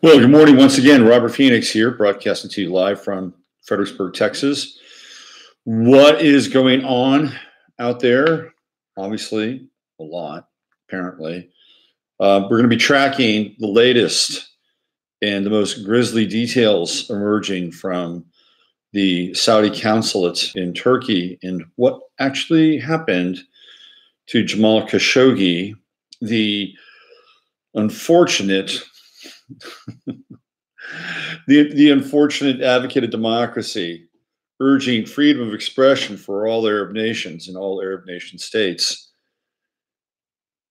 Well, good morning once again. Robert Phoenix here, broadcasting to you live from Fredericksburg, Texas. What is going on out there? Obviously, a lot, apparently. We're going to be tracking the latest and the most grisly details emerging from the Saudi consulate in Turkey and what actually happened to Jamal Khashoggi, the unfortunate the unfortunate advocate of democracy, urging freedom of expression for all Arab nations and all Arab nation states.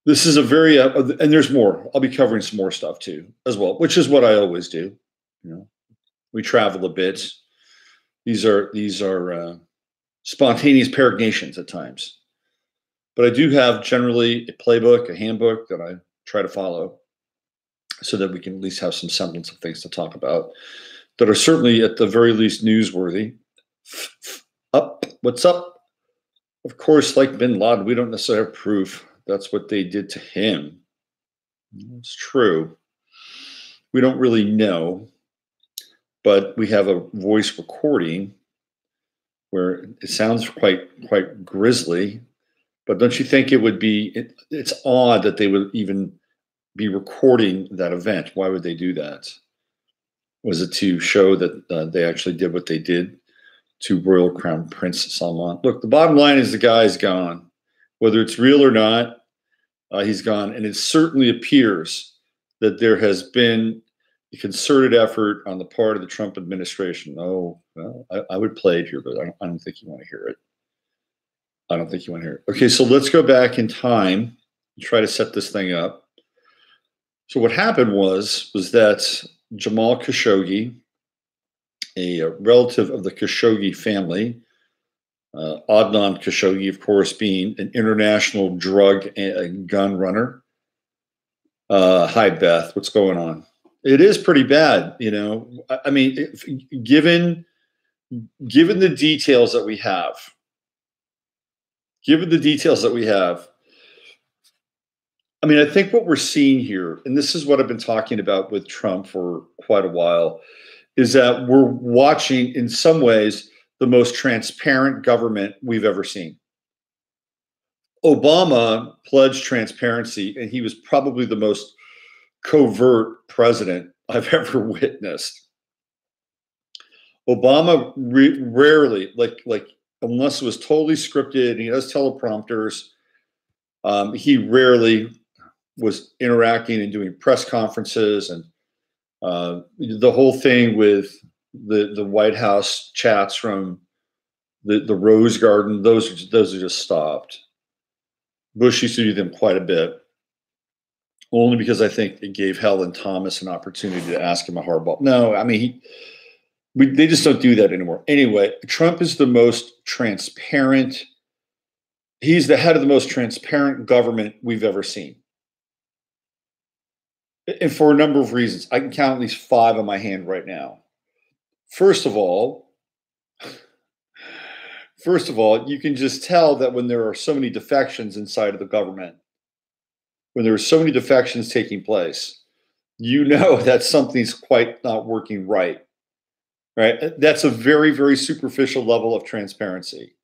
This is a very and there's more. I'll be covering some more stuff too, as well, which is what I always do. You know, we travel a bit. These are spontaneous peregrinations at times, but I do have generally a playbook, a handbook that I try to follow, so that we can at least have some semblance of things to talk about that are certainly at the very least newsworthy. Up, what's up? Of course, like bin Laden, we don't necessarily have proof. That's what they did to him. It's true. We don't really know, but we have a voice recording where it sounds quite grisly. But don't you think it would be? It's odd that they would even be recording that event. Why would they do that? Was it to show that they actually did what they did to Royal Crown Prince Salman? Look, the bottom line is the guy's gone. Whether it's real or not, he's gone. And it certainly appears that there has been a concerted effort on the part of the Trump administration. Oh, well, I would play it here, but I don't think you want to hear it. I don't think you want to hear it. Okay, so let's go back in time and try to set this thing up. So what happened was that Jamal Khashoggi, a relative of the Kashoggi family, Adnan Kashoggi, of course, being an international drug and gun runner. Hi, Beth. What's going on? It is pretty bad, you know. I mean, given the details that we have, I mean, I think what we're seeing here, and this is what I've been talking about with Trump for quite a while, is that we're watching, in some ways, the most transparent government we've ever seen. Obama pledged transparency, and he was probably the most covert president I've ever witnessed. Obama rarely, like unless it was totally scripted, and he does teleprompters, he rarely was interacting and doing press conferences, and the whole thing with the White House chats from the Rose Garden, those are just stopped. Bush used to do them quite a bit, only because I think it gave Helen Thomas an opportunity to ask him a hardball. No, I mean they just don't do that anymore. Anyway, Trump is the most transparent. He's the head of the most transparent government we've ever seen. And for a number of reasons. I can count at least 5 on my hand right now. First of all, you can just tell that when there are so many defections inside of the government, when there are so many defections taking place, you know that something's quite not working right. Right? That's a very, very superficial level of transparency.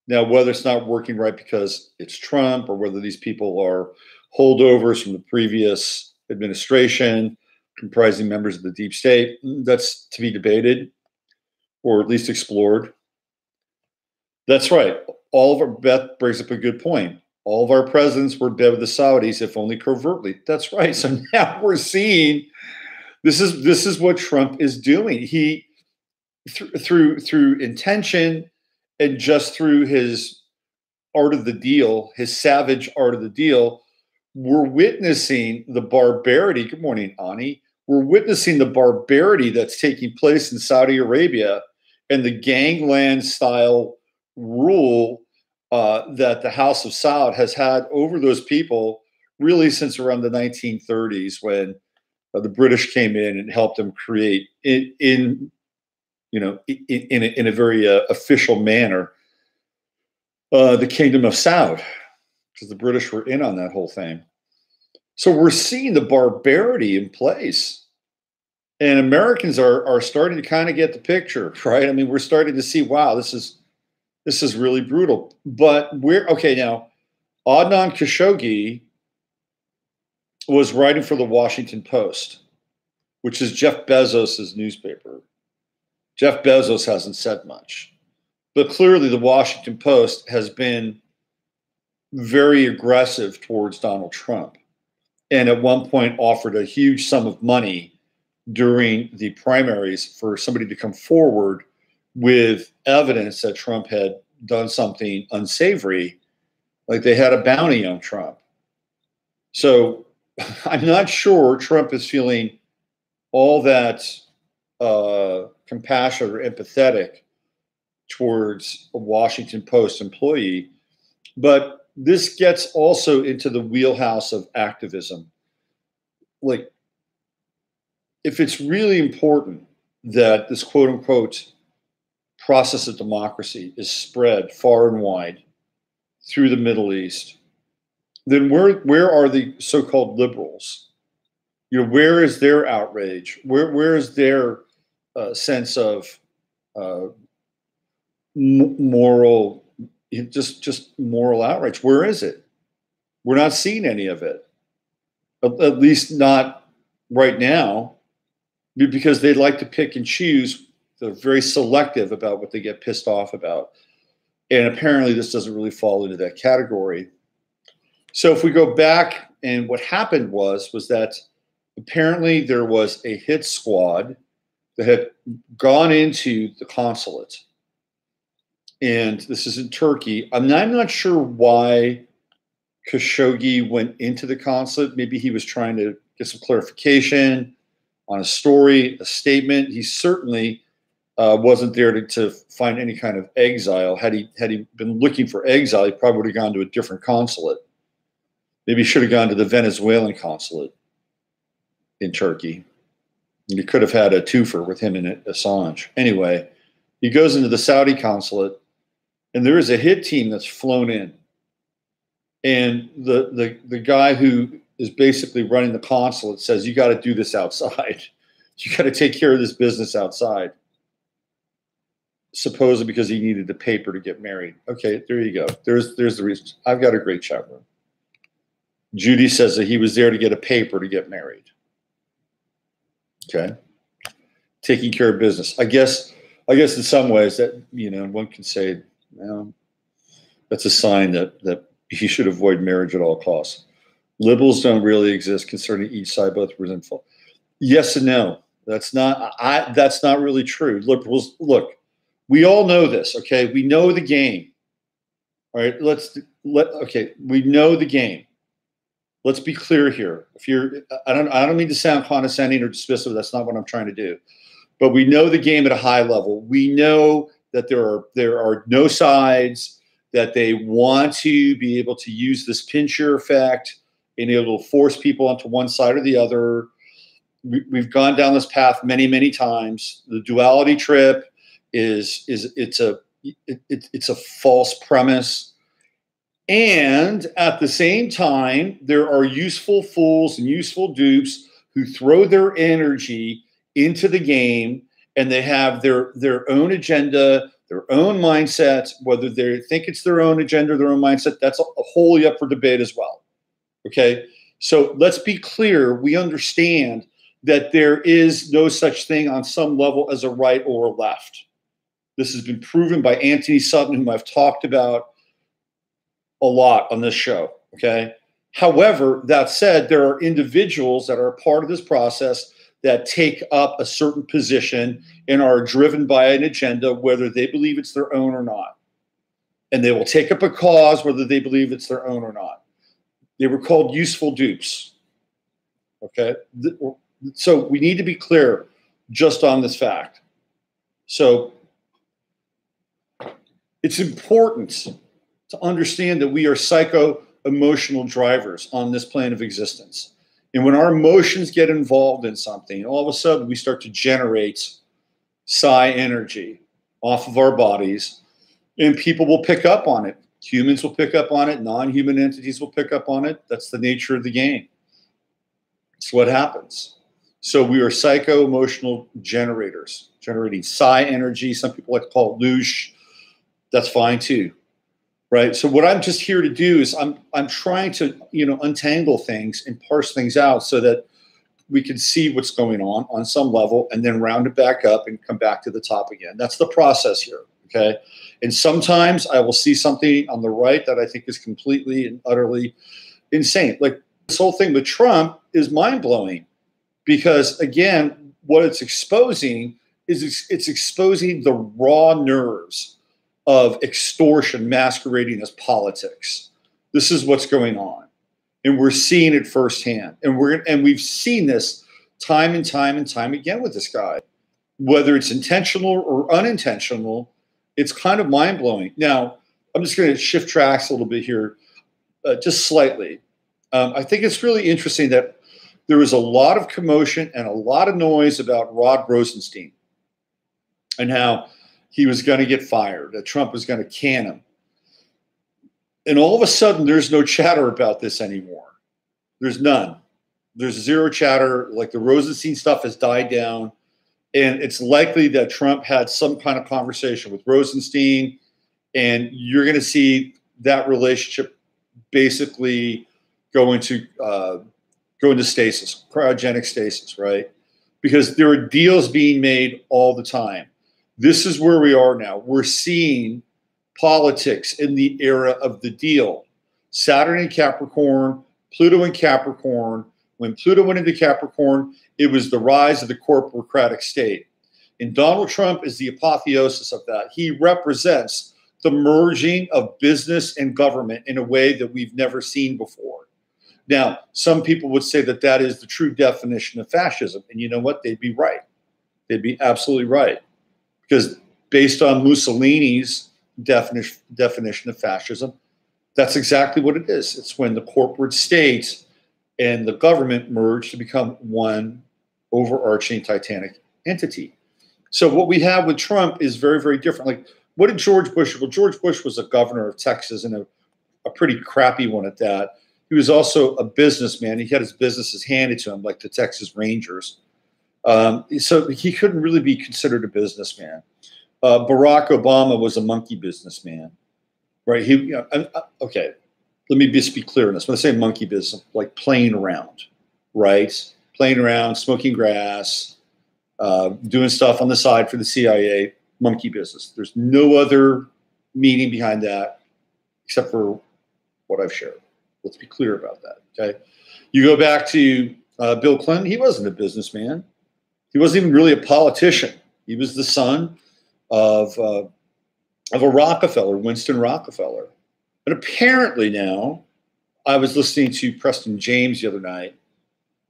Now, whether it's not working right because it's Trump or whether these people are holdovers from the previous administration comprising members of the deep state, that's to be debated or at least explored. That's right. Beth brings up a good point. All of our presidents were in bed with the Saudis, if only covertly. That's right. So now we're seeing this is what Trump is doing. He through intention and just through his art of the deal, his savage art of the deal, we're witnessing the barbarity. Good morning, Ani. We're witnessing the barbarity that's taking place in Saudi Arabia and the gangland style rule that the House of Saud has had over those people really since around the 1930s, when the British came in and helped them create in a very official manner the Kingdom of Saud, because the British were in on that whole thing. So we're seeing the barbarity in place. And Americans are starting to kind of get the picture, right? I mean, we're starting to see, wow, this is really brutal. But we're okay now. Adnan Khashoggi was writing for the Washington Post, which is Jeff Bezos' newspaper. Jeff Bezos hasn't said much, but clearly the Washington Post has been very aggressive towards Donald Trump, and at one point offered a huge sum of money during the primaries for somebody to come forward with evidence that Trump had done something unsavory, like they had a bounty on Trump. So I'm not sure Trump is feeling all that compassionate or empathetic towards a Washington Post employee, but this gets also into the wheelhouse of activism. Like, if it's really important that this quote unquote process of democracy is spread far and wide through the Middle East, then where are the so-called liberals? You know, where is their outrage? Where is their sense of moral, just moral outrage? Where is it? We're not seeing any of it, at least not right now, because they'd like to pick and choose. They're very selective about what they get pissed off about. And apparently this doesn't really fall into that category. So if we go back, and what happened was that apparently there was a hit squad that had gone into the consulate. And this is in Turkey. I'm not sure why Kashoggi went into the consulate. Maybe he was trying to get some clarification on a story, a statement. He certainly wasn't there to find any kind of exile. Had he been looking for exile, he probably would have gone to a different consulate. Maybe he should have gone to the Venezuelan consulate in Turkey. And he could have had a twofer with him and Assange. Anyway, he goes into the Saudi consulate, and there is a hit team that's flown in. And the guy who is basically running the consulate says, you got to do this outside. You got to take care of this business outside. Supposedly because he needed the paper to get married. Okay, there you go. There's the reason. I've got a great chat room. Judy says that he was there to get a paper to get married. Okay. Taking care of business. I guess in some ways that, you know, one can say, well, that's a sign that you should avoid marriage at all costs. Liberals don't really exist concerning each side, both resentful. Yes and no. That's not really true. Liberals, look, we all know this, okay? We know the game. All right, okay, we know the game. Let's be clear here. I don't mean to sound condescending or dismissive. That's not what I'm trying to do. But we know the game at a high level. We know that there are no sides, that they want to be able to use this pincher effect and able to force people onto one side or the other. We've gone down this path many, many times. The duality trip it's a false premise. And at the same time, there are useful fools and useful dupes who throw their energy into the game, and they have their own agenda, their own mindset. Whether they think it's their own agenda, their own mindset, that's wholly up for debate as well. Okay, so let's be clear. We understand that there is no such thing on some level as a right or a left. This has been proven by Anthony Sutton, whom I've talked about a lot on this show, okay? However, that said, there are individuals that are part of this process that take up a certain position and are driven by an agenda, whether they believe it's their own or not. And they will take up a cause, whether they believe it's their own or not. They were called useful dupes, okay? So we need to be clear just on this fact. So it's important to understand that we are psycho-emotional drivers on this plane of existence. And when our emotions get involved in something, all of a sudden we start to generate psi energy off of our bodies, and people will pick up on it. Humans will pick up on it. Non-human entities will pick up on it. That's the nature of the game. It's what happens. So we are psycho-emotional generators, generating psi energy. Some people like to call it loosh. That's fine too, right? So what I'm just here to do is I'm trying to untangle things and parse things out so that we can see what's going on some level, and then round it back up and come back to the top again. That's the process here, okay? And sometimes I will see something on the right that I think is completely and utterly insane. Like this whole thing with Trump is mind-blowing because, again, what it's exposing is it's exposing the raw nerves of extortion masquerading as politics. This is what's going on. And we're seeing it firsthand. And we've seen this time and time and time again with this guy. Whether it's intentional or unintentional, it's kind of mind-blowing. Now, I'm just going to shift tracks a little bit here, just slightly. I think it's really interesting that there was a lot of commotion and a lot of noise about Rod Rosenstein and how he was going to get fired, that Trump was going to can him. And all of a sudden, there's no chatter about this anymore. There's none. There's zero chatter. Like the Rosenstein stuff has died down. And it's likely that Trump had some kind of conversation with Rosenstein. And you're going to see that relationship basically go into stasis, cryogenic stasis, right? Because there are deals being made all the time. This is where we are now. We're seeing politics in the era of the deal. Saturn in Capricorn, Pluto in Capricorn. When Pluto went into Capricorn, it was the rise of the corporocratic state. And Donald Trump is the apotheosis of that. He represents the merging of business and government in a way that we've never seen before. Now, some people would say that that is the true definition of fascism. And you know what? They'd be right. They'd be absolutely right. Because based on Mussolini's definition of fascism, that's exactly what it is. It's when the corporate state and the government merge to become one overarching titanic entity. So what we have with Trump is very, very different. Like, what did George Bush? Well, George Bush was a governor of Texas, and a pretty crappy one at that. He was also a businessman. He had his businesses handed to him, like the Texas Rangers. So he couldn't really be considered a businessman. Barack Obama was a monkey businessman, right? Okay, let me just be clear on this. When I say monkey business, like playing around, right? Playing around, smoking grass, doing stuff on the side for the CIA, monkey business. There's no other meaning behind that except for what I've shared. Let's be clear about that, okay? You go back to Bill Clinton. He wasn't a businessman. He wasn't even really a politician. He was the son of a Rockefeller, Winston Rockefeller. And apparently now, I was listening to Preston James the other night,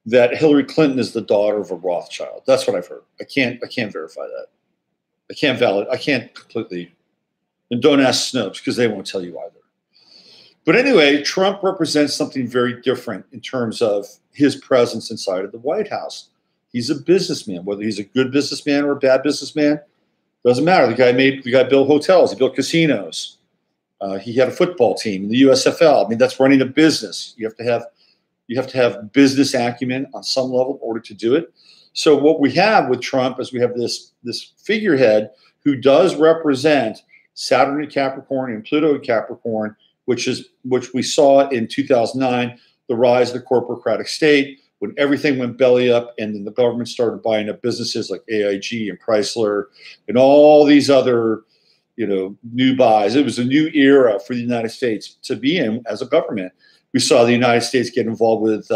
that Hillary Clinton is the daughter of a Rothschild. That's what I've heard. I can't verify that. I can't completely, and don't ask Snopes because they won't tell you either. But anyway, Trump represents something very different in terms of his presence inside of the White House. He's a businessman. Whether he's a good businessman or a bad businessman, doesn't matter. The guy built hotels. He built casinos. He had a football team in the USFL. I mean, that's running a business. You have to have business acumen on some level in order to do it. So what we have with Trump is we have this figurehead who does represent Saturn in Capricorn and Pluto in Capricorn, which we saw in 2009, the rise of the corporocratic state, when everything went belly up and then the government started buying up businesses like AIG and Chrysler and all these other, new buys. It was a new era for the United States to be in as a government. We saw the United States get involved with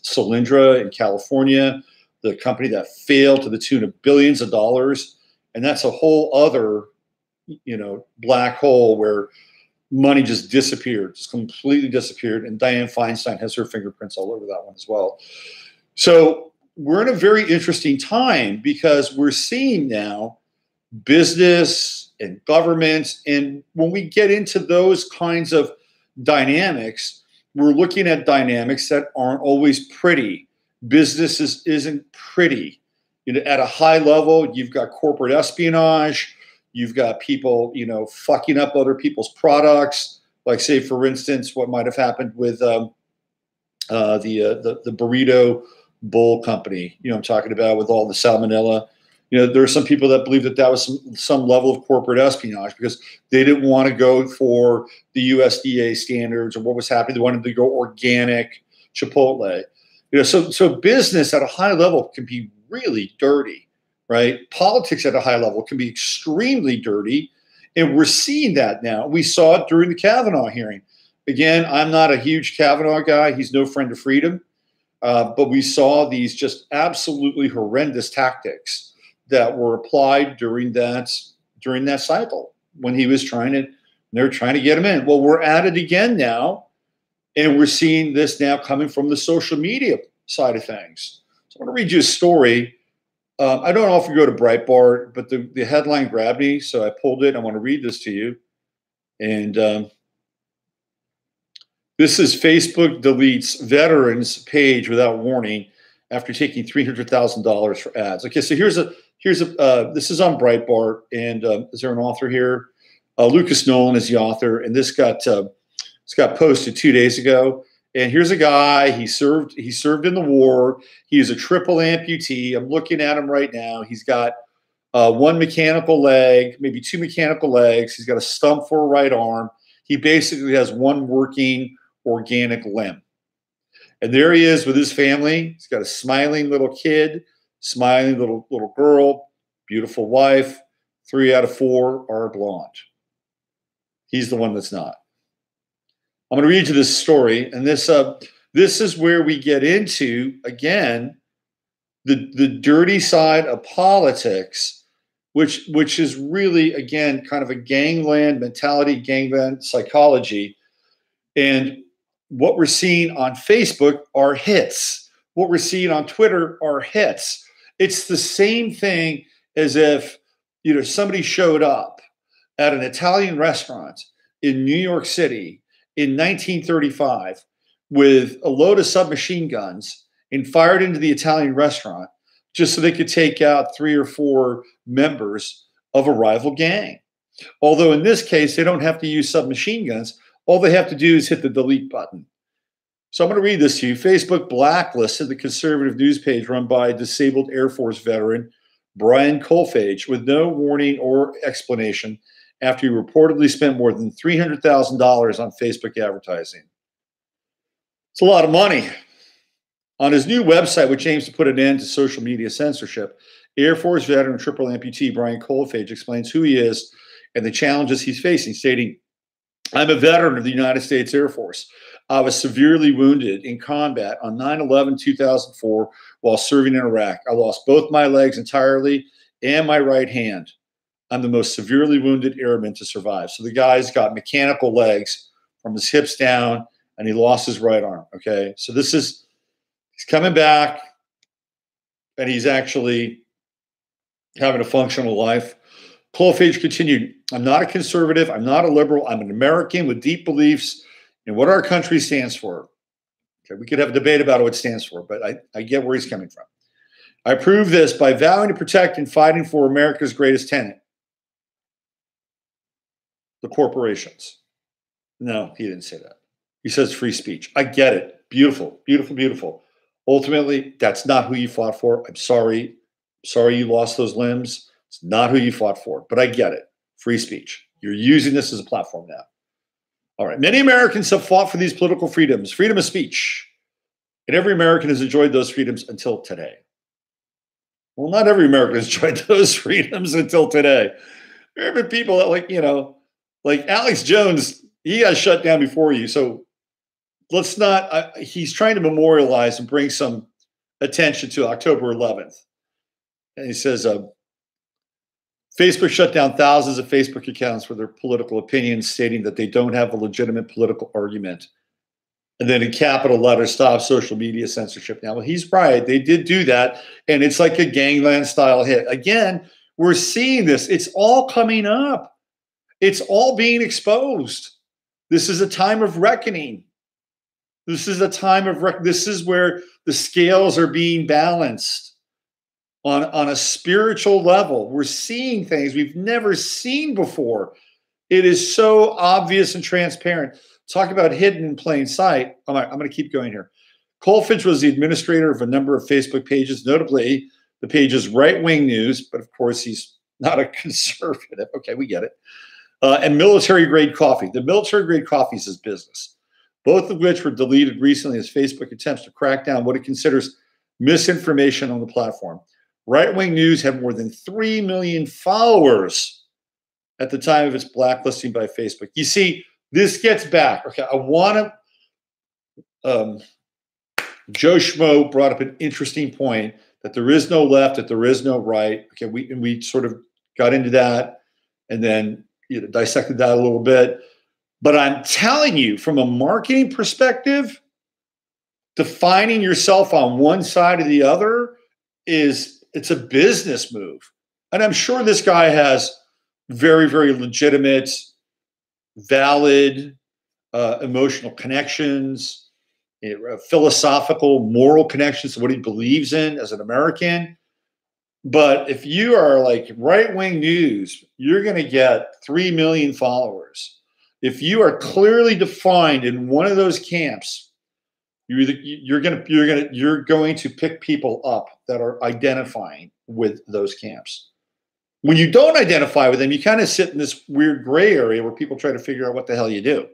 Solyndra in California, the company that failed to the tune of billions of dollars. And that's a whole other, black hole where money just disappeared, just completely disappeared. And Dianne Feinstein has her fingerprints all over that one as well. So we're in a very interesting time because we're seeing now business and government. And when we get into those kinds of dynamics, we're looking at dynamics that aren't always pretty. Business isn't pretty. At a high level, you've got corporate espionage. You've got people, fucking up other people's products. Like, say, for instance, what might have happened with the burrito bull company. You know, I'm talking about with all the salmonella. You know, there are some people that believe that that was some level of corporate espionage because they didn't want to go for the USDA standards or what was happening. They wanted to go organic Chipotle. You know, so business at a high level can be really dirty, right? Politics at a high level can be extremely dirty. And we're seeing that now. We saw it during the Kavanaugh hearing. Again, I'm not a huge Kavanaugh guy. He's no friend of freedom. But we saw these just absolutely horrendous tactics that were applied during that cycle when he was they were trying to get him in. Well, we're at it again now, and we're seeing this now coming from the social media side of things. So I'm going to read you a story. I don't know if you go to Breitbart, but the headline grabbed me, so I pulled it. I want to read this to you. And this is Facebook deletes veterans page without warning after taking $300,000 for ads. Okay, so here's a this is on Breitbart, and is there an author here? Lucas Nolan is the author, and this got posted 2 days ago. And here's a guy. He served in the war. He is a triple amputee. I'm looking at him right now. He's got one mechanical leg, maybe two mechanical legs. He's got a stump for a right arm. He basically has one working organic limb. And there he is with his family. He's got a smiling little kid, smiling little girl, beautiful wife. 3 out of 4 are blonde. He's the one that's not. I'm going to read you this story, and this is where we get into, again, the dirty side of politics, which is really, again, kind of a gangland mentality, gangland psychology. And what we're seeing on Facebook are hits. What we're seeing on Twitter are hits. It's the same thing as if, you know, somebody showed up at an Italian restaurant in New York City in 1935 with a load of submachine guns and fired into the Italian restaurant just so they could take out 3 or 4 members of a rival gang. Although in this case, they don't have to use submachine guns. All they have to do is hit the delete button. So I'm going to read this to you. Facebook blacklisted the conservative news page run by disabled Air Force veteran Brian Colfage with no warning or explanation after he reportedly spent more than $300,000 on Facebook advertising. It's a lot of money. On his new website, which aims to put an end to social media censorship, Air Force veteran triple amputee Brian Colfage explains who he is and the challenges he's facing, stating, "I'm a veteran of the United States Air Force. I was severely wounded in combat on 9/11/2004 while serving in Iraq. I lost both my legs entirely and my right hand. I'm the most severely wounded airman to survive." So the guy's got mechanical legs from his hips down, and he lost his right arm. Okay, so he's coming back, and he's actually having a functional life. Colfage continued, "I'm not a conservative. I'm not a liberal. I'm an American with deep beliefs in what our country stands for." Okay, we could have a debate about what it stands for, but I get where he's coming from. "I prove this by vowing to protect and fighting for America's greatest tenet, the corporations." No, he didn't say that. He says free speech. I get it. Beautiful, beautiful, beautiful. Ultimately, that's not who you fought for. I'm sorry. Sorry you lost those limbs. It's not who you fought for, but I get it. Free speech. You're using this as a platform now. All right. Many Americans have fought for these political freedoms, freedom of speech, and every American has enjoyed those freedoms until today. Well, not every American has enjoyed those freedoms until today. There have been people that, like Alex Jones, he got shut down before you. So let's not, he's trying to memorialize and bring some attention to October 11th. And he says, Facebook shut down thousands of Facebook accounts for their political opinions, stating that they don't have a legitimate political argument. And then in capital letters, stop social media censorship. Now, well, he's right. They did do that. And it's like a gangland style hit. Again, we're seeing this. It's all coming up. It's all being exposed. This is a time of reckoning. This is a time of this is where the scales are being balanced on a spiritual level. We're seeing things we've never seen before. It is so obvious and transparent. Talk about hidden in plain sight. I'm going to keep going here. Kolfage was the administrator of a number of Facebook pages, notably the page's right-wing news, but of course he's not a conservative. Okay, we get it. And military-grade coffee. The military-grade coffee is his business, both of which were deleted recently as Facebook attempts to crack down what it considers misinformation on the platform. Right-wing news had more than 3 million followers at the time of its blacklisting by Facebook. You see, this gets back. Okay, I want to... Joe Schmo brought up an interesting point that there is no left, that there is no right. Okay, we sort of got into that and then dissected that a little bit. But I'm telling you, from a marketing perspective, defining yourself on one side or the other it's a business move. And I'm sure this guy has very, very legitimate, valid, emotional connections, philosophical, moral connections to what he believes in as an American. But if you are like right-wing news, you're going to get 3 million followers. If you are clearly defined in one of those camps, you're going to pick people up that are identifying with those camps. When you don't identify with them, you kind of sit in this weird gray area where people try to figure out what the hell you do,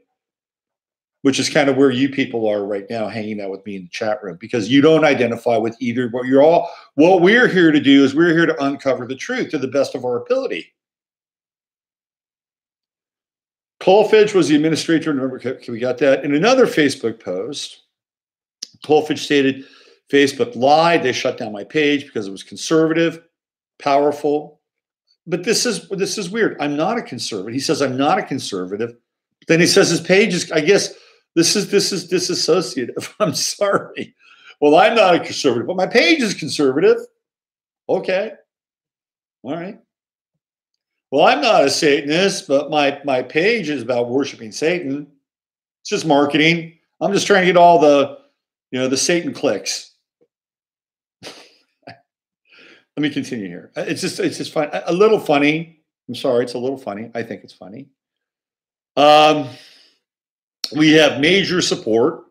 which is kind of where you people are right now hanging out with me in the chat room, because you don't identify with either. But what we're here to do is we're here to uncover the truth to the best of our ability. Kolfage was the administrator. Remember, okay, we got that. In another Facebook post, Kolfage stated, Facebook lied. They shut down my page because it was conservative, powerful. But this is weird. I'm not a conservative. He says I'm not a conservative. But then he says his page is, I guess, this is disassociative. I'm sorry. Well, I'm not a conservative, but my page is conservative. Okay. All right. Well, I'm not a Satanist, but my page is about worshiping Satan. It's just marketing. I'm just trying to get all the Satan clicks. Let me continue here. It's just fun. A little funny. I'm sorry. It's a little funny. I think it's funny. We have major support,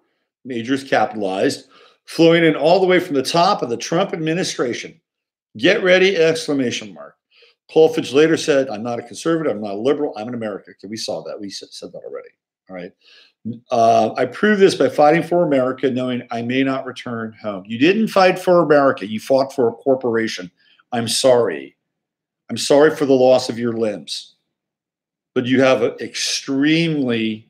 majors capitalized, flowing in all the way from the top of the Trump administration. Get ready, exclamation mark. Kolfage later said, I'm not a conservative, I'm not a liberal, I'm an American. Okay, we saw that. We said that already. All right. I proved this by fighting for America, knowing I may not return home. You didn't fight for America. You fought for a corporation. I'm sorry. I'm sorry for the loss of your limbs. But you have an extremely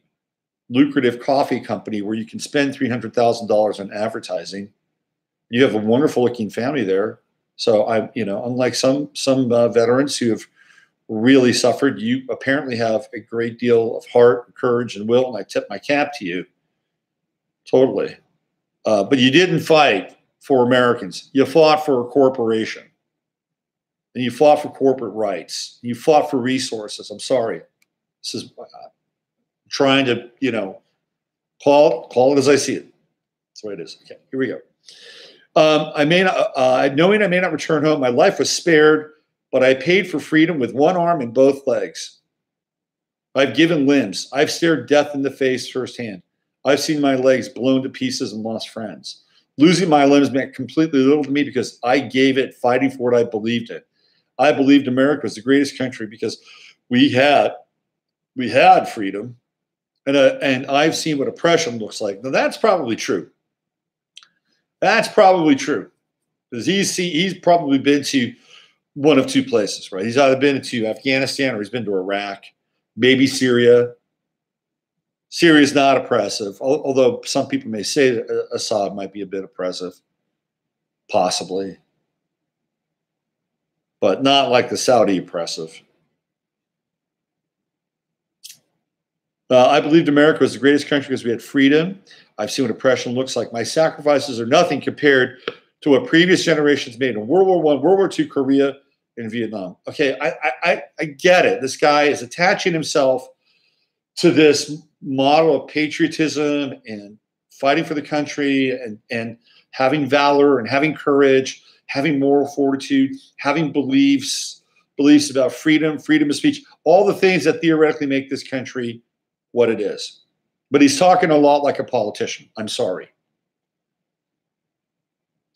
lucrative coffee company where you can spend $300,000 on advertising. You have a wonderful looking family there. So unlike some veterans who have really suffered, you apparently have a great deal of heart, courage, and will, and I tip my cap to you. Totally. But you didn't fight for Americans. You fought for a corporation. And you fought for corporate rights. You fought for resources. I'm sorry. This is trying to, call it as I see it. That's the way it is. Okay, here we go. Knowing I may not return home, my life was spared, but I paid for freedom with one arm and both legs. I've given limbs. I've stared death in the face firsthand. I've seen my legs blown to pieces and lost friends. Losing my limbs meant completely little to me because I gave it fighting for what I believed in. I believed America was the greatest country because we had freedom, and I've seen what oppression looks like. Now that's probably true. That's probably true, because he's probably been to one of two places, right? He's either been to Afghanistan or he's been to Iraq, maybe Syria. Syria is not oppressive, although some people may say that Assad might be a bit oppressive, possibly, but not like the Saudi oppressive. I believed America was the greatest country because we had freedom. I've seen what oppression looks like. My sacrifices are nothing compared to what previous generations made in World War I, World War II, Korea, and Vietnam. Okay, I get it. This guy is attaching himself to this model of patriotism and fighting for the country and having valor and having courage, having moral fortitude, having beliefs about freedom of speech, all the things that theoretically make this country what it is. But he's talking a lot like a politician. I'm sorry.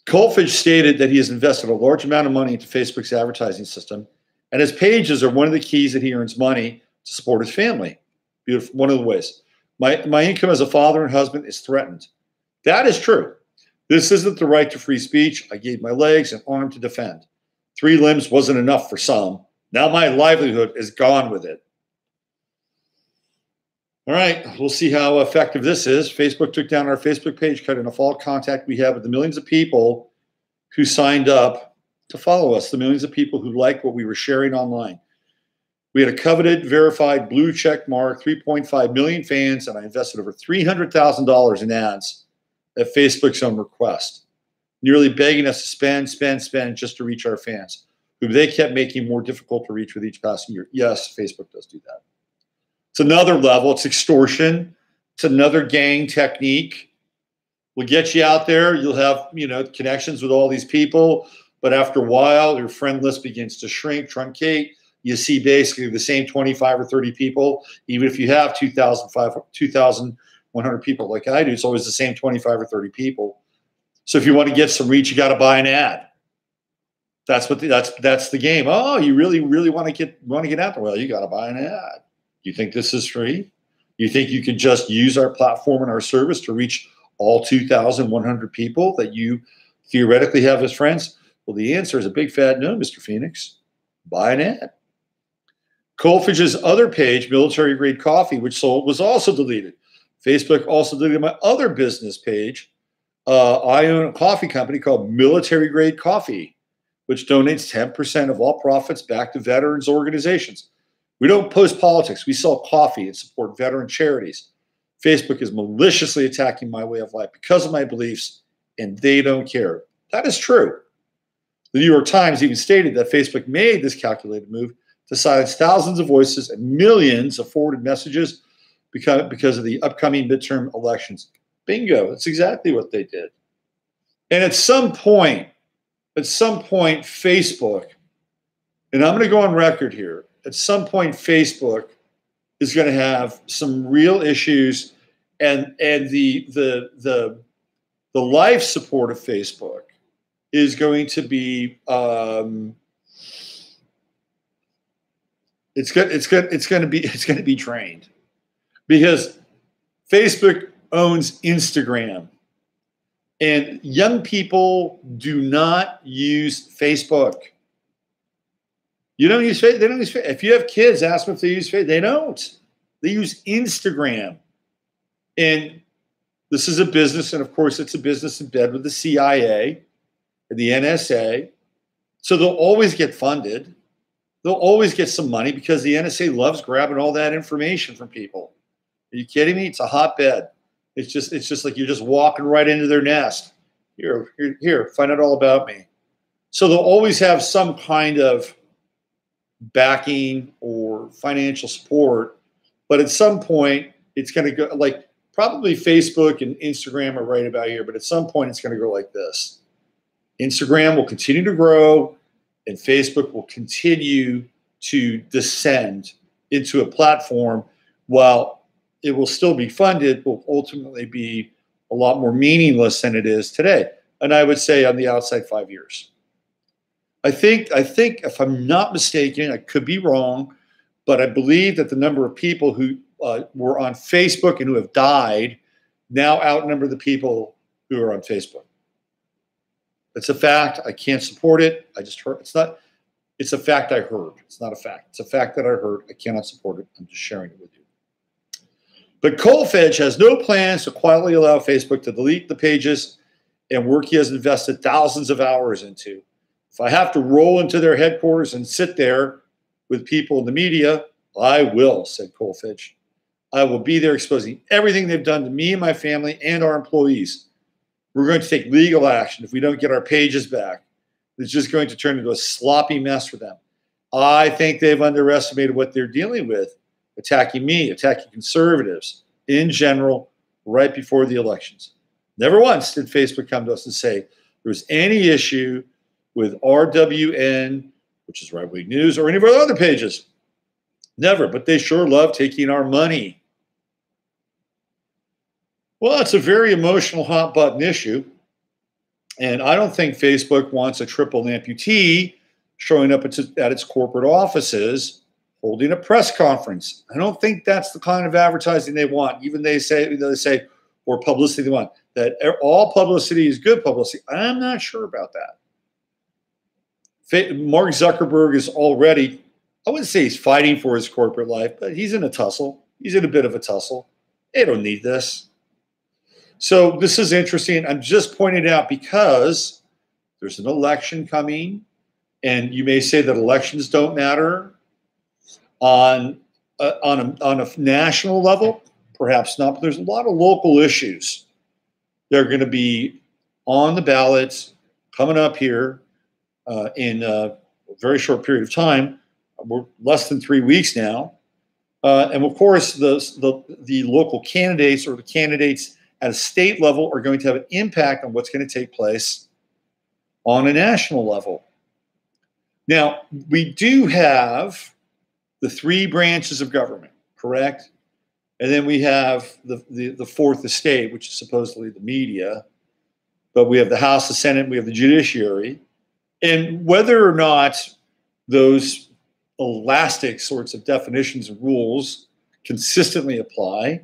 Kolfage stated that he has invested a large amount of money into Facebook's advertising system, and his pages are one of the keys that he earns money to support his family. Beautiful. One of the ways. My income as a father and husband is threatened. That is true. This isn't the right to free speech. I gave my legs and arm to defend. 3 limbs wasn't enough for some. Now my livelihood is gone with it. All right, we'll see how effective this is. Facebook took down our Facebook page, cutting off all contact we have with the millions of people who signed up to follow us, the millions of people who liked what we were sharing online. We had a coveted, verified, blue check mark, 3.5 million fans, and I invested over $300,000 in ads at Facebook's own request, nearly begging us to spend just to reach our fans, who they kept making more difficult to reach with each passing year. Yes, Facebook does do that. It's another level. It's extortion. It's another gang technique. We'll get you out there. You'll have, connections with all these people. But after a while, your friend list begins to shrink, truncate. You see basically the same 25 or 30 people. Even if you have 2,100 people like I do, it's always the same 25 or 30 people. So if you want to get some reach, you got to buy an ad. That's the game. Oh, you really want to get out there? Well, you got to buy an ad. You think this is free? You think you can just use our platform and our service to reach all 2,100 people that you theoretically have as friends? Well, the answer is a big fat no, Mr. Phoenix. Buy an ad. Kolfage's other page, Military Grade Coffee, which sold, was also deleted. Facebook also deleted my other business page. I own a coffee company called Military Grade Coffee, which donates 10% of all profits back to veterans organizations. We don't post politics. We sell coffee and support veteran charities. Facebook is maliciously attacking my way of life because of my beliefs, and they don't care. That is true. The New York Times even stated that Facebook made this calculated move to silence thousands of voices and millions of forwarded messages because of the upcoming midterm elections. Bingo. That's exactly what they did. And at some point, Facebook, and I'm going to go on record here, at some point, Facebook is going to have some real issues, and the life support of Facebook is going to be it's going to be trained, because Facebook owns Instagram, and young people do not use Facebook. You don't use Facebook. They don't use Facebook. If you have kids, ask them if they use Facebook. They don't. They use Instagram. And this is a business, and of course, it's a business in bed with the CIA and the NSA. So they'll always get funded. They'll always get some money because the NSA loves grabbing all that information from people. Are you kidding me? It's a hotbed. It's just like you're just walking right into their nest. Here, find out all about me. So they'll always have some kind of backing or financial support, but at some point it's going to go, like, probably Facebook and Instagram are right about here, but at some point it's going to go like this. Instagram will continue to grow, and Facebook will continue to descend into a platform. While it will still be funded, will ultimately be a lot more meaningless than it is today. And I would say on the outside 5 years. I think if I'm not mistaken, I could be wrong, but I believe that the number of people who were on Facebook and who have died now outnumber the people who are on Facebook. It's a fact. I can't support it. I just heard. It's a fact I heard. It's not a fact. It's a fact that I heard. I cannot support it. I'm just sharing it with you. But Kolfage has no plans to quietly allow Facebook to delete the pages and work he has invested thousands of hours into. If I have to roll into their headquarters and sit there with people in the media, I will, said Kolfage. I will be there exposing everything they've done to me and my family and our employees. We're going to take legal action if we don't get our pages back. It's just going to turn into a sloppy mess for them. I think they've underestimated what they're dealing with, attacking me, attacking conservatives in general right before the elections. Never once did Facebook come to us and say there was any issue with RWN, which is right-wing news, or any of our other pages. Never, but they sure love taking our money. Well, it's a very emotional, hot-button issue. And I don't think Facebook wants a triple amputee showing up at its corporate offices holding a press conference. I don't think that's the kind of advertising they want. Even they say, or publicity they want. That all publicity is good publicity. I'm not sure about that. Mark Zuckerberg is already, I wouldn't say he's fighting for his corporate life, but he's in a tussle. He's in a bit of a tussle. They don't need this. So this is interesting. I'm just pointing it out because there's an election coming, and you may say that elections don't matter on a national level. Perhaps not, but there's a lot of local issues that are going to be on the ballots coming up here in a very short period of time. We're less than 3 weeks now. And of course, the local candidates or the candidates at a state level are going to have an impact on what's going to take place on a national level. Now, we do have the 3 branches of government, correct? And then we have the fourth estate, which is supposedly the media. But we have the House, the Senate, we have the judiciary. And whether or not those elastic sorts of definitions and rules consistently apply,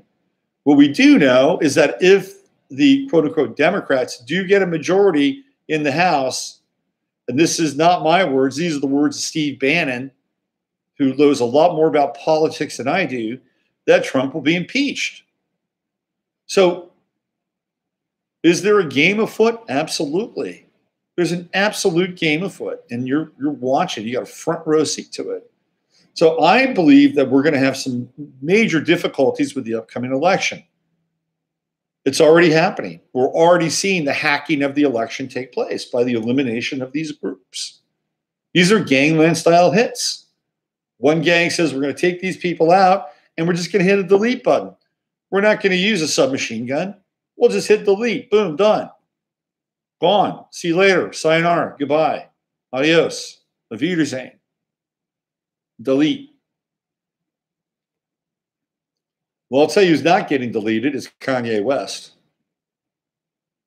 what we do know is that if the quote-unquote Democrats do get a majority in the House, and this is not my words, these are the words of Steve Bannon, who knows a lot more about politics than I do, that Trump will be impeached. So is there a game afoot? Absolutely. There's an absolute game afoot, and you're watching. You got a front row seat to it. So I believe that we're going to have some major difficulties with the upcoming election. It's already happening. We're already seeing the hacking of the election take place by the elimination of these groups. These are gangland-style hits. One gang says we're going to take these people out, and we're just going to hit a delete button. We're not going to use a submachine gun. We'll just hit delete. Boom, done. Gone. See you later. Sayonara. Goodbye. Adios. Auf Wiedersehen. Delete. Well, I'll tell you who's not getting deleted is Kanye West.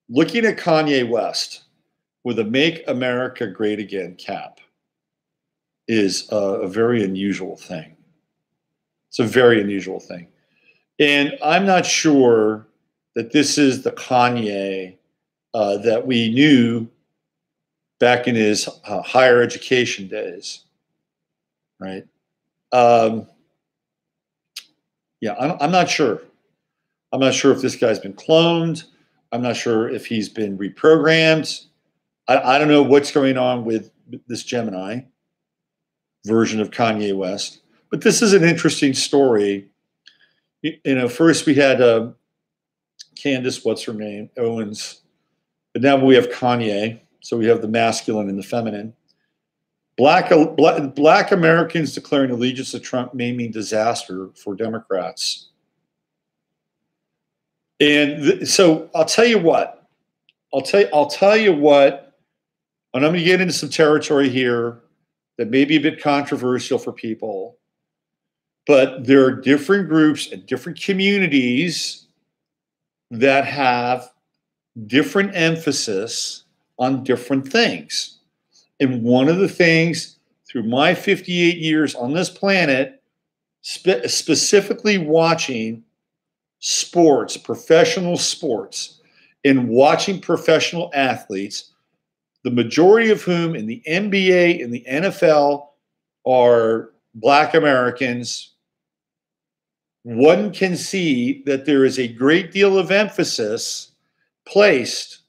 Looking at Kanye West with a Make America Great Again cap is a very unusual thing. It's a very unusual thing. And I'm not sure that this is the Kanye that we knew back in his higher education days, right? Yeah, I'm not sure. I'm not sure if this guy's been cloned. I'm not sure if he's been reprogrammed. I don't know what's going on with this Gemini version of Kanye West. But this is an interesting story. You know, first we had Candace, what's her name, Owens. But now we have Kanye. So we have the masculine and the feminine. Black Americans declaring allegiance to Trump may mean disaster for Democrats. And so I'll tell you what. I'll tell you what. And I'm going to get into some territory here that may be a bit controversial for people. But there are different groups and different communities that have different emphasis on different things. And one of the things through my 58 years on this planet, specifically watching sports, professional sports, and watching professional athletes, the majority of whom in the NBA and the NFL are Black Americans, one can see that there is a great deal of emphasis placed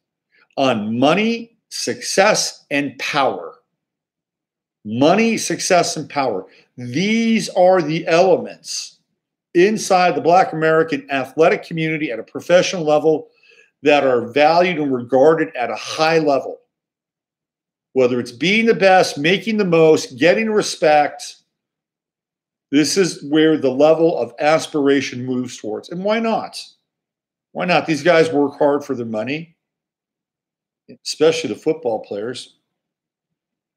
on money, success, and power. Money, success, and power. These are the elements inside the Black American athletic community at a professional level that are valued and regarded at a high level. Whether it's being the best, making the most, getting respect, this is where the level of aspiration moves towards. And why not? Why not? These guys work hard for their money, especially the football players.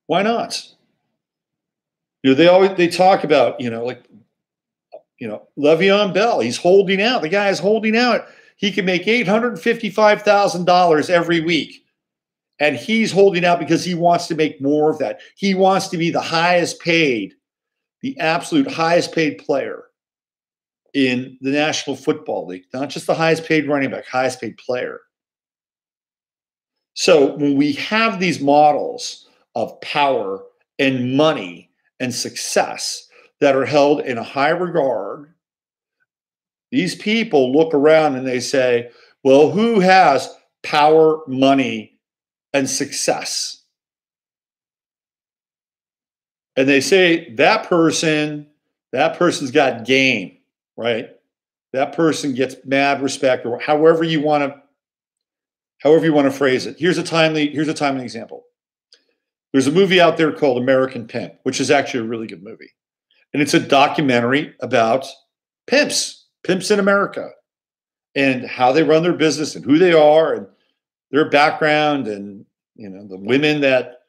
Why not? You know, they talk about, Le'Veon Bell, he's holding out. The guy is holding out. He can make $855,000 every week. And he's holding out because he wants to make more of that. He wants to be the highest paid, the absolute highest paid player in the National Football League, not just the highest paid running back, highest paid player. So when we have these models of power and money and success that are held in a high regard, these people look around and they say, well, who has power, money, and success? And they say that person's got game, right? That person gets mad respect, or however you want to phrase it. Here's a timely example. There's a movie out there called American Pimp, which is actually a really good movie. And it's a documentary about pimps in America and how they run their business and who they are and their background and, you know, the women that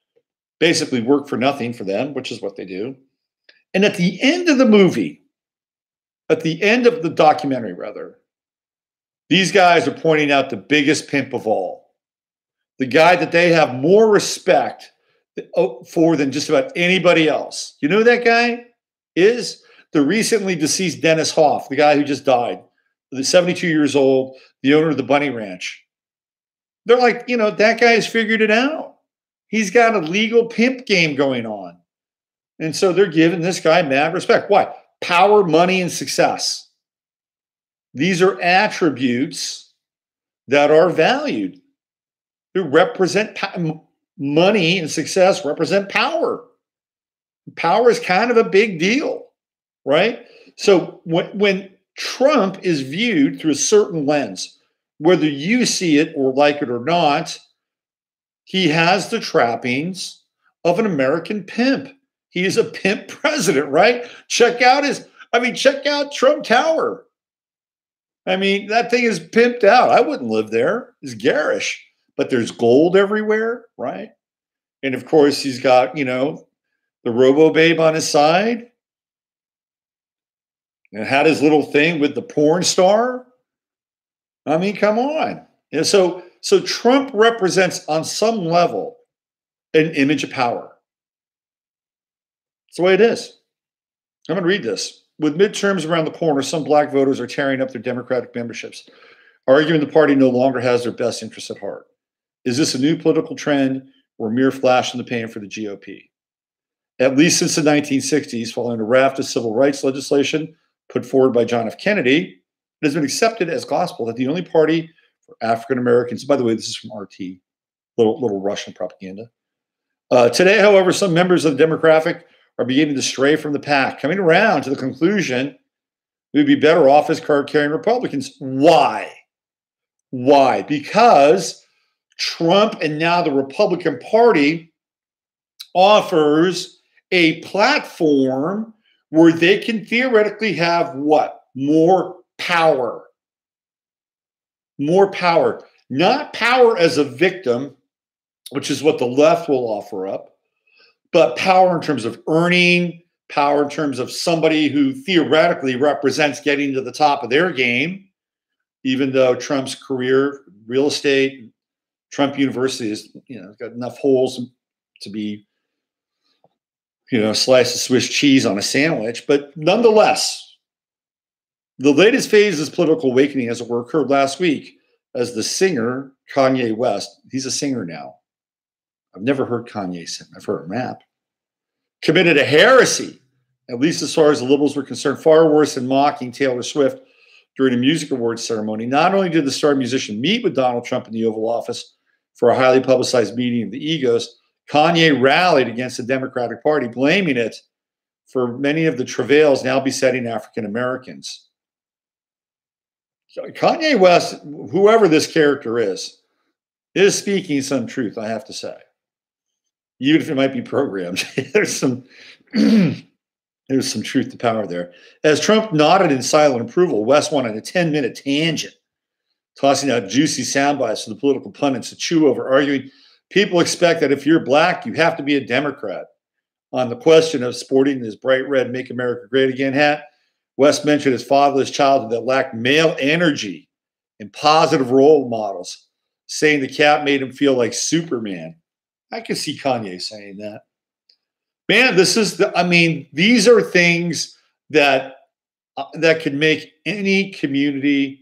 basically work for nothing for them, which is what they do. And at the end of the movie, at the end of the documentary, rather, these guys are pointing out the biggest pimp of all, the guy that they have more respect for than just about anybody else. You know who that guy is? The recently deceased Dennis Hoff, the guy who just died, the 72 years old, the owner of the Bunny Ranch. They're like, you know, that guy has figured it out. He's got a legal pimp game going on. And so they're giving this guy mad respect. Why? Power, money, and success. These are attributes that are valued. They represent money and success represent power. Power is kind of a big deal, right? So when Trump is viewed through a certain lens, whether you see it or like it or not, he has the trappings of an American pimp. He is a pimp president, right? Check out Trump Tower. I mean, that thing is pimped out. I wouldn't live there. It's garish, but there's gold everywhere, right? And of course, he's got, you know, the Robo Babe on his side and had his little thing with the porn star. I mean, come on. And so Trump represents on some level an image of power. That's the way it is. I'm going to read this. With midterms around the corner, some black voters are tearing up their Democratic memberships, arguing the party no longer has their best interests at heart. Is this a new political trend or a mere flash in the pan for the GOP? At least since the 1960s, following a raft of civil rights legislation put forward by John F. Kennedy, it has been accepted as gospel that the only party for African Americans, by the way, this is from RT, little Russian propaganda. Today, however, some members of the demographic are beginning to stray from the pack, coming around to the conclusion we would be better off as card-carrying Republicans. Why? Why? Because Trump and now the Republican Party offers a platform where they can theoretically have what? More power. More power. Not power as a victim, which is what the left will offer up, but power in terms of earning, power in terms of somebody who theoretically represents getting to the top of their game, even though Trump's career, real estate, Trump University is, you know, got enough holes to be, you know, a slice of Swiss cheese on a sandwich. But nonetheless, the latest phase of this political awakening, as it were, occurred last week as the singer Kanye West, he's a singer now. I've never heard Kanye sing. I've heard him rap. Committed a heresy, at least as far as the liberals were concerned, far worse than mocking Taylor Swift during a music awards ceremony. Not only did the star musician meet with Donald Trump in the Oval Office for a highly publicized meeting of the egos, Kanye rallied against the Democratic Party, blaming it for many of the travails now besetting African Americans. Kanye West, whoever this character is speaking some truth, I have to say. Even if it might be programmed, there's some truth to power there. As Trump nodded in silent approval, West went on a 10-minute tangent, tossing out juicy sound bites for the political pundits to chew over, arguing people expect that if you're black, you have to be a Democrat. On the question of sporting his bright red Make America Great Again hat, West mentioned his fatherless childhood that lacked male energy and positive role models. saying the cat made him feel like Superman. I can see Kanye saying that. Man, this is the, I mean, these are things that that could make any community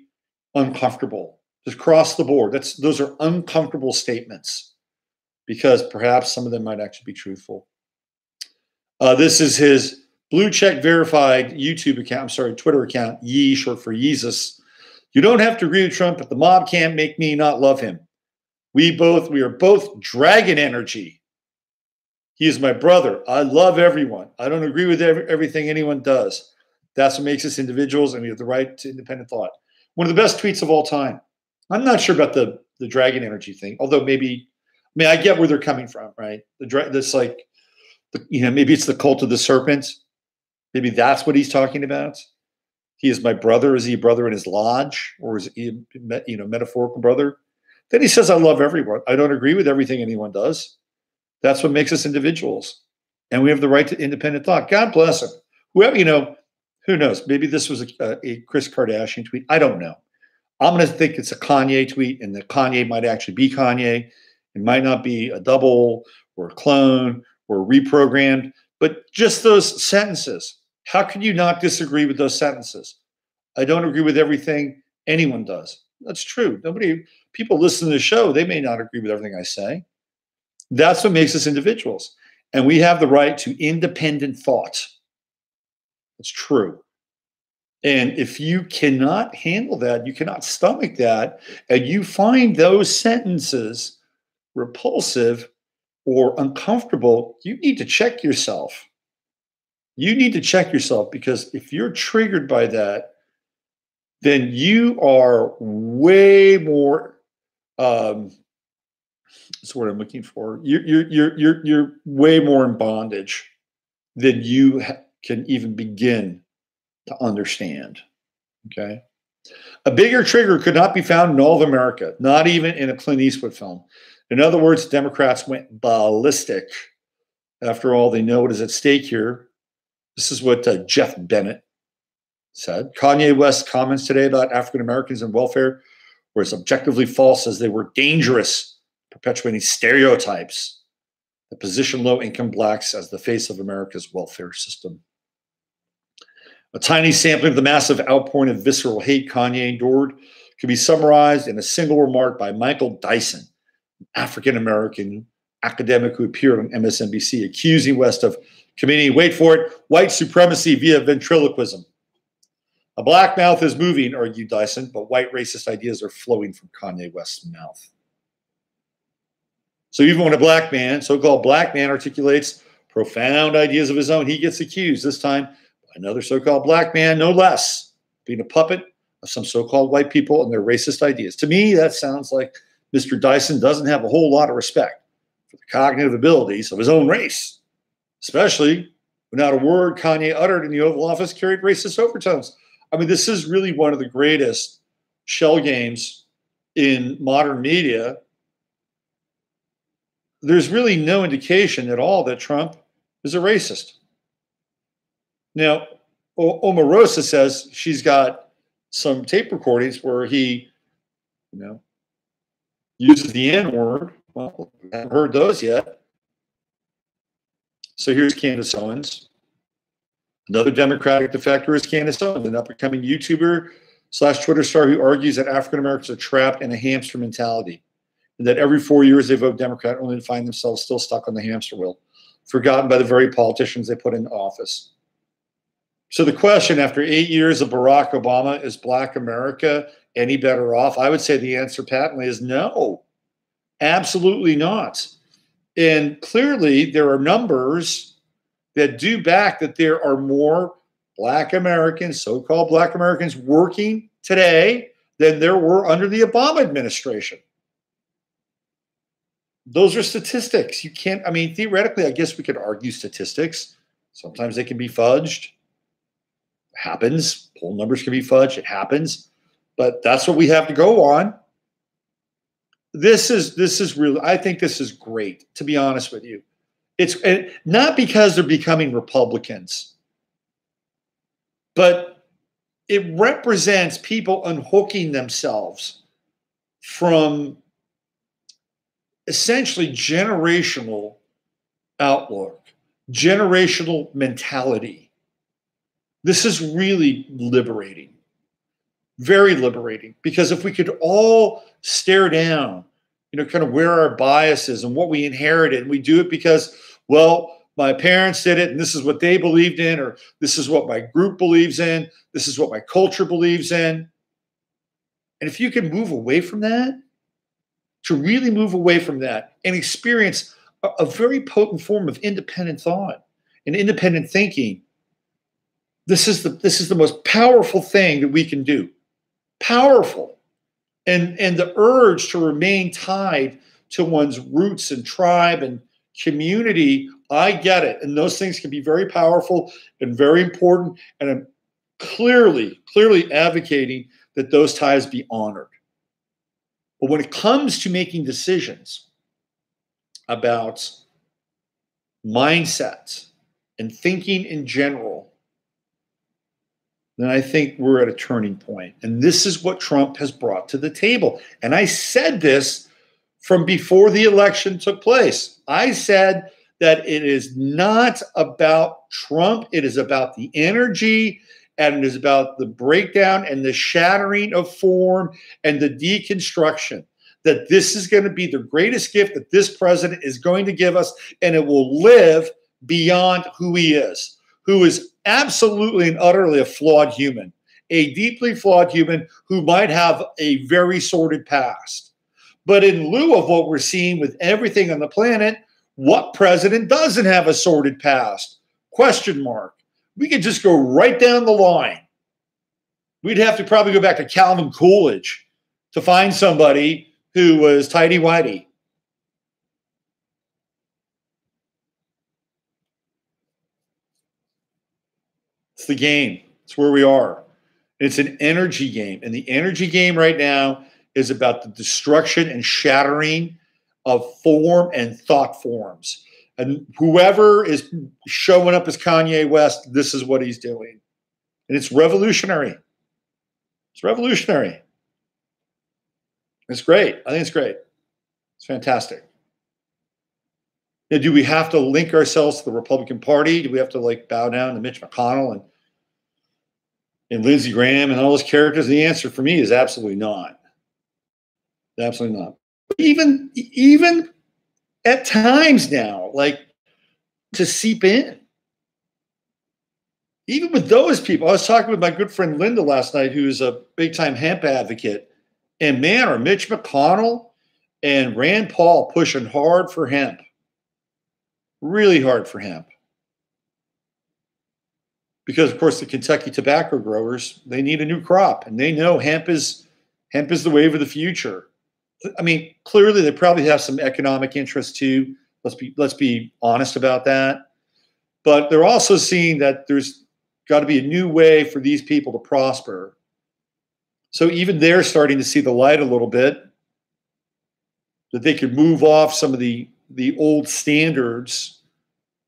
uncomfortable. Just across the board. Those are uncomfortable statements because perhaps some of them might actually be truthful. This is his blue check verified YouTube account. I'm sorry, Twitter account. Yee, short for Yeezus. You don't have to agree with Trump, but the mob can't make me not love him. We are both dragon energy. He is my brother. I love everyone. I don't agree with everything anyone does. That's what makes us individuals, and we have the right to independent thought. One of the best tweets of all time. I'm not sure about the dragon energy thing, although maybe, I mean, I get where they're coming from, right? This like, maybe it's the cult of the serpent. Maybe that's what he's talking about. He is my brother. Is he a brother in his lodge, or is he a metaphorical brother? Then he says, I love everyone. I don't agree with everything anyone does. That's what makes us individuals. And we have the right to independent thought. God bless him. Whoever, who knows? Maybe this was a Kris Kardashian tweet. I don't know. I'm going to think it's a Kanye tweet, and that Kanye might actually be Kanye. It might not be a double or a clone or reprogrammed, but just those sentences. How can you not disagree with those sentences? I don't agree with everything anyone does. That's true. People listen to the show, they may not agree with everything I say. That's what makes us individuals. And we have the right to independent thought. It's true. And if you cannot handle that, you cannot stomach that, and you find those sentences repulsive or uncomfortable, you need to check yourself. You need to check yourself, because if you're triggered by that, then you are way more. That's what I'm looking for. You're way more in bondage than you can even begin to understand. Okay. A bigger trigger could not be found in all of America, not even in a Clint Eastwood film. In other words, Democrats went ballistic. After all, they know what is at stake here. This is what Jeff Bennett said. Kanye West's comments today about African Americans and welfare were as objectively false as they were dangerous, perpetuating stereotypes that position low-income blacks as the face of America's welfare system. A tiny sampling of the massive outpouring of visceral hate Kanye endured can be summarized in a single remark by Michael Dyson, an African-American academic who appeared on MSNBC, accusing West of committing, wait for it, white supremacy via ventriloquism. A black mouth is moving, argued Dyson, but white racist ideas are flowing from Kanye West's mouth. So even when a black man, so-called black man, articulates profound ideas of his own, he gets accused, this time by another so-called black man, no less, being a puppet of some so-called white people and their racist ideas. To me, that sounds like Mr. Dyson doesn't have a whole lot of respect for the cognitive abilities of his own race, especially when not a word Kanye uttered in the Oval Office carried racist overtones. I mean, this is really one of the greatest shell games in modern media. There's really no indication at all that Trump is a racist. Now, Omarosa says she's got some tape recordings where he, uses the N-word. Well, I haven't heard those yet. So here's Candace Owens. Another Democratic defector is Candace Owens, an up-and-coming YouTuber / Twitter star who argues that African Americans are trapped in a hamster mentality, and that every 4 years they vote Democrat only to find themselves still stuck on the hamster wheel, forgotten by the very politicians they put in office. So the question, after 8 years of Barack Obama, is Black America any better off? I would say the answer patently is no, absolutely not. And clearly there are numbers that do back that there are more Black Americans, so-called Black Americans, working today than there were under the Obama administration. Those are statistics. You can't, I mean, theoretically, I guess we could argue statistics. Sometimes they can be fudged. It happens. Poll numbers can be fudged. It happens. But that's what we have to go on. This is really, I think this is great, to be honest with you. It's not because they're becoming Republicans, but it represents people unhooking themselves from essentially generational outlook, generational mentality. This is really liberating, very liberating, because if we could all stare down, kind of where our bias is and what we inherited, and we do it because, well, my parents did it and this is what they believed in, or this is what my group believes in, this is what my culture believes in. And if you can move away from that, to really move away from that and experience a very potent form of independent thought and independent thinking, this is the most powerful thing that we can do. Powerful. And the urge to remain tied to one's roots and tribe and community, I get it. And those things can be very powerful and very important. And I'm clearly advocating that those ties be honored. But when it comes to making decisions about mindsets and thinking in general, then I think we're at a turning point. And this is what Trump has brought to the table. And I said this from before the election took place. I said that it is not about Trump. It is about the energy, and it is about the breakdown and the shattering of form and the deconstruction. That this is going to be the greatest gift that this president is going to give us, and it will live beyond who he is, who is absolutely and utterly a flawed human, a deeply flawed human who might have a very sordid past. But in lieu of what we're seeing with everything on the planet, what president doesn't have a sordid past? Question mark. We could just go right down the line. We'd have to probably go back to Calvin Coolidge to find somebody who was tighty-whitey. It's the game. It's where we are. It's an energy game. And the energy game right now is about the destruction and shattering of form and thought forms. And whoever is showing up as Kanye West, this is what he's doing. And it's revolutionary. It's revolutionary. It's great. I think it's great. It's fantastic. Now, do we have to link ourselves to the Republican Party? Do we have to bow down to Mitch McConnell and Lindsey Graham and all those characters? The answer for me is absolutely not. Absolutely not. Even at times now, to seep in. Even with those people, I was talking with my good friend Linda last night, who's a big-time hemp advocate. And man, are Mitch McConnell and Rand Paul pushing hard for hemp. Really hard for hemp. Because, of course, the Kentucky tobacco growers, they need a new crop. And they know hemp is the wave of the future. I mean, clearly they probably have some economic interest too. Let's be honest about that. But they're also seeing that there's got to be a new way for these people to prosper. So even they're starting to see the light a little bit, that they could move off some of the old standards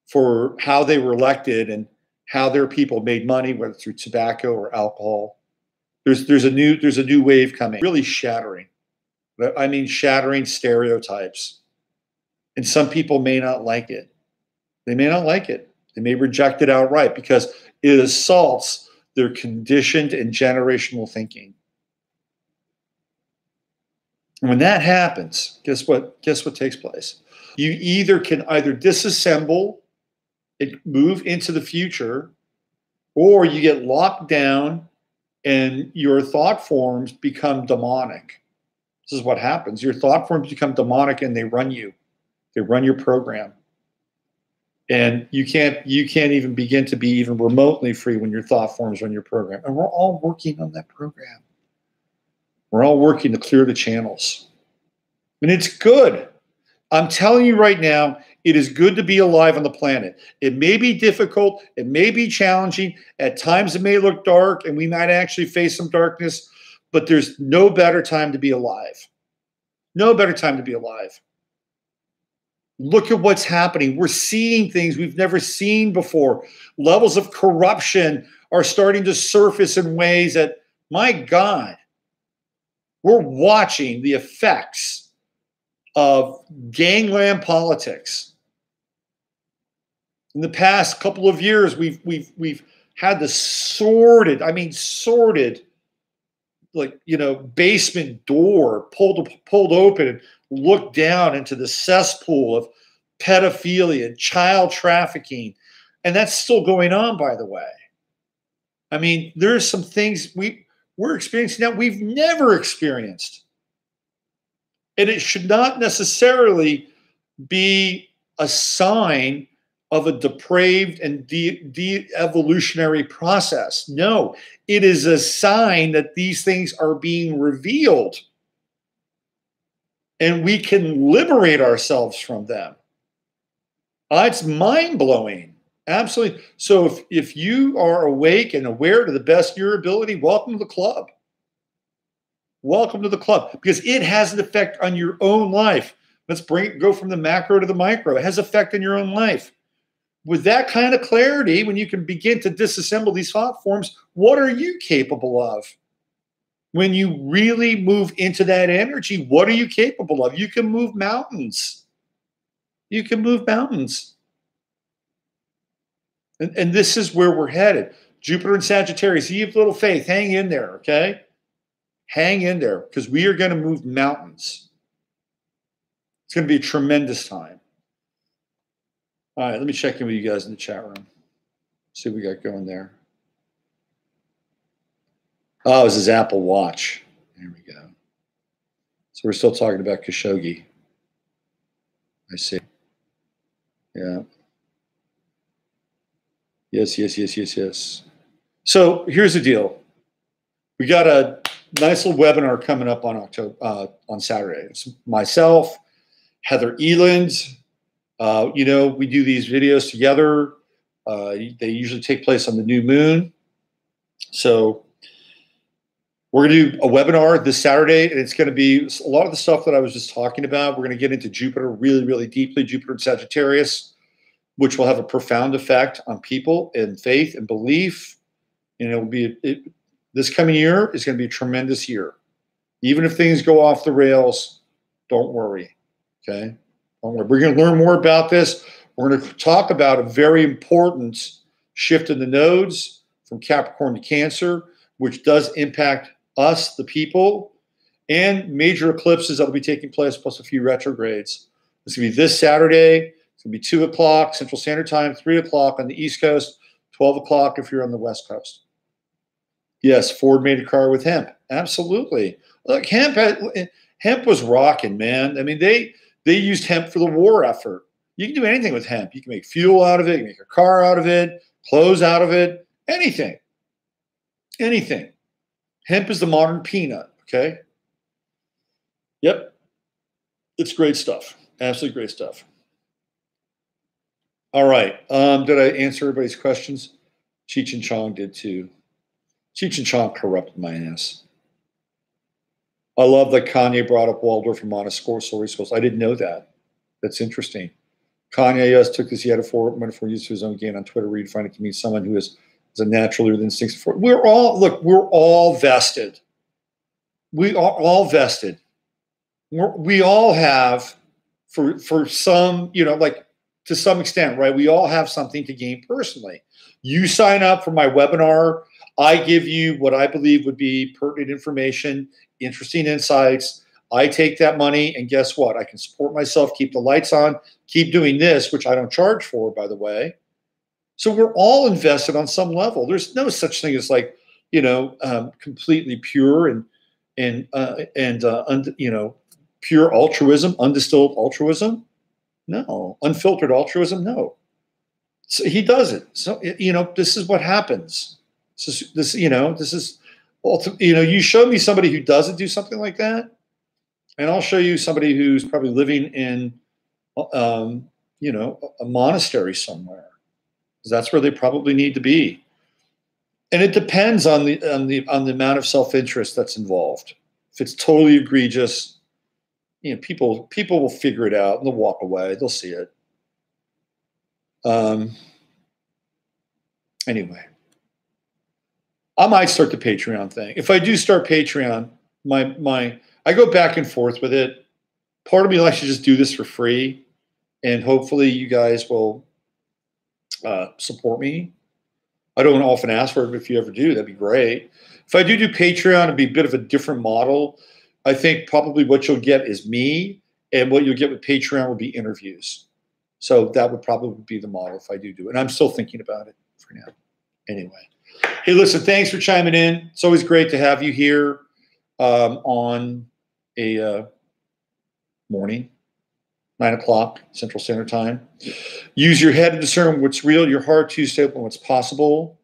for how they were elected and how their people made money, whether through tobacco or alcohol. There's a new wave coming, really shattering. I mean, shattering stereotypes. And some people may not like it. They may not like it. They may reject it outright because it assaults their conditioned and generational thinking. And when that happens, guess what takes place? You can either disassemble and move into the future, or you get locked down and your thought forms become demonic. This is what happens. Your thought forms become demonic and they run you. They run your program. And you can't even begin to be even remotely free when your thought forms run your program. And we're all working on that program. We're all working to clear the channels. And it's good. I'm telling you right now, it is good to be alive on the planet. It may be difficult. It may be challenging. At times it may look dark and we might actually face some darkness, but there's no better time to be alive. No better time to be alive. Look at what's happening. We're seeing things we've never seen before. Levels of corruption are starting to surface in ways that, my God, we're watching the effects of gangland politics. In the past couple of years, we've had the sordid, I mean sordid, like, you know, basement door pulled open and looked down into the cesspool of pedophilia and child trafficking. And that's still going on, by the way. I mean, there's some things we're experiencing now we've never experienced. And it should not necessarily be a sign of a depraved and de-evolutionary process. No, it is a sign that these things are being revealed and we can liberate ourselves from them. It's mind-blowing. Absolutely. So if you are awake and aware to the best of your ability, welcome to the club. Welcome to the club, because it has an effect on your own life. Let's go from the macro to the micro. It has effect on your own life. With that kind of clarity, when you can begin to disassemble these thought forms, what are you capable of? When you really move into that energy, what are you capable of? You can move mountains. You can move mountains. And this is where we're headed. Jupiter and Sagittarius, you have little faith. Hang in there, okay? Hang in there, because we are going to move mountains. It's going to be a tremendous time. All right, let me check in with you guys in the chat room. See what we got going there. Oh, this is Apple Watch. There we go. So we're still talking about Kashoggi. I see. Yeah. Yes. So here's the deal. We got a nice little webinar coming up on Saturday. It's myself, Heather Eland. You know, we do these videos together. They usually take place on the new moon. So we're going to do a webinar this Saturday, and it's going to be a lot of the stuff that I was just talking about. We're going to get into Jupiter really, really deeply, Jupiter and Sagittarius, which will have a profound effect on people and faith and belief. And it'll be this coming year is going to be a tremendous year. Even if things go off the rails, don't worry. Okay? Don't worry. We're going to learn more about this. We're going to talk about a very important shift in the nodes from Capricorn to Cancer, which does impact us, the people, and major eclipses that will be taking place, plus a few retrogrades. It's going to be this Saturday. It's going to be 2 o'clock Central Standard Time, 3 o'clock on the East Coast, 12 o'clock if you're on the West Coast. Yes, Ford made a car with hemp. Absolutely. Look, hemp was rocking, man. I mean, they used hemp for the war effort. You can do anything with hemp. You can make fuel out of it. You can make a car out of it, clothes out of it, anything. Anything. Hemp is the modern peanut, okay? Yep. It's great stuff. Absolutely great stuff. All right. Did I answer everybody's questions? Cheech and Chong did too. Cheech and Chong corrupted my ass. I love that Kanye brought up Waldorf and Montessori schools. I didn't know that. That's interesting. Kanye, yes, took this metaphor used to his own gain on Twitter, redefined it to mean someone who is a natural with instincts. We're all vested. We are all vested. We all have, for some, you know, like to some extent, right? We all have something to gain personally. You sign up for my webinar. I give you what I believe would be pertinent information, interesting insights. I take that money, and guess what? I can support myself, keep the lights on, keep doing this, which I don't charge for, by the way. So we're all invested on some level. There's no such thing as like, you know, completely pure and you know, pure altruism, undistilled altruism. No, unfiltered altruism. No. So he does it. So, you know, this is what happens. You know, you show me somebody who doesn't do something like that, and I'll show you somebody who's probably living in, you know, a monastery somewhere, because that's where they probably need to be. And it depends on the amount of self-interest that's involved. If it's totally egregious, you know, people will figure it out and they'll walk away. They'll see it. Anyway, I might start the Patreon thing. If I do start Patreon, I go back and forth with it. part of me likes to just do this for free, and hopefully you guys will support me. I don't often ask for it, but if you ever do, that'd be great. If I do Patreon, it'd be a bit of a different model. I think probably what you'll get is me, and what you'll get with Patreon will be interviews. So that would probably be the model if I do it. And I'm still thinking about it for now. Anyway. Hey, listen, thanks for chiming in. It's always great to have you here on a morning, 9 o'clock Central Standard Time. Use your head to discern what's real, your heart to stay open what's possible.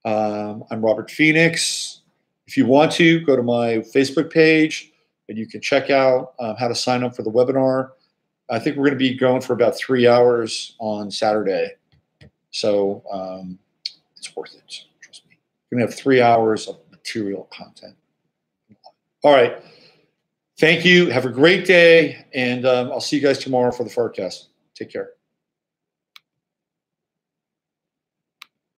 I'm Robert Phoenix. If you want to, go to my Facebook page and you can check out how to sign up for the webinar. I think we're going to be going for about 3 hours on Saturday. So it's worth it. Trust me. We're going to have 3 hours of material content. All right. Thank you. Have a great day. And I'll see you guys tomorrow for the forecast. Take care.